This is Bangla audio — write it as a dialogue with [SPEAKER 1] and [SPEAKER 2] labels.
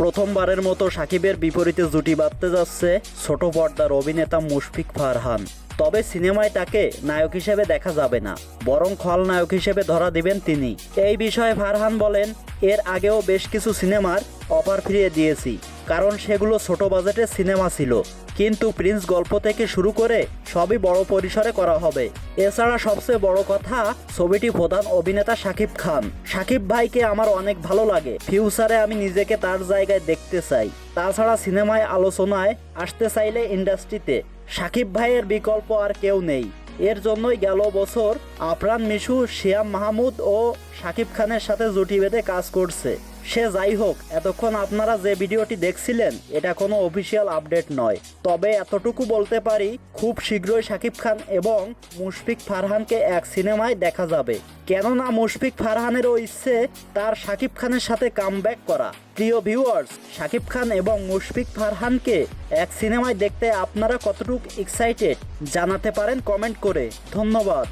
[SPEAKER 1] প্রথমবারের মতো সাকিবের বিপরীতে জুটি বাঁধতে যাচ্ছে ছোট পর্দার অভিনেতা মুশফিক ফারহান। তবে সিনেমায় তাকে নায়ক হিসেবে দেখা যাবে না, বরং খলনায়ক হিসেবে ধরা দিবেন তিনি। এই বিষয়ে ফারহান বলেন, এর আগেও বেশ কিছু সিনেমার অফার ফিরিয়ে দিয়েছি, কারণ সেগুলো ছোট বাজেটের সিনেমা ছিল। কিন্তু প্রিন্স গল্প থেকে শুরু করে সবই বড় পরিসরে করা হবে। এছাড়া সবচেয়ে বড় কথা, ছবিটি প্রধান অভিনেতা শাকিব খান। শাকিব ভাইকে আমার অনেক ভালো লাগে, ফিউচারে আমি নিজেকে তার জায়গায় দেখতে চাই। তাছাড়া সিনেমায় আলোচনায় আসতে চাইলে ইন্ডাস্ট্রিতে শাকিব ভাইয়ের বিকল্প আর কেউ নেই। এর জন্যই গেল বছর আফরান মিশু, শিয়াম মাহমুদ ও শাকিব খানের সাথে জুটি বেঁধে কাজ করছে। সে যাই হোক, এতক্ষণ আপনারা যে ভিডিওটি দেখছিলেন এটা কোনো অফিসিয়াল আপডেট নয়। তবে এতটুকু বলতে পারি, খুব শীঘ্রই শাকিব খান এবং মুশফিক ফারহানকে এক সিনেমায় দেখা যাবে। কেননা মুশফিক ফারহানেরও ইচ্ছে তার শাকিব খানের সাথে কামব্যাক করা। প্রিয় ভিউয়ার্স, শাকিব খান এবং মুশফিক ফারহানকে এক সিনেমায় দেখতে আপনারা কতটুকু এক্সাইটেড জানাতে পারেন কমেন্ট করে। ধন্যবাদ।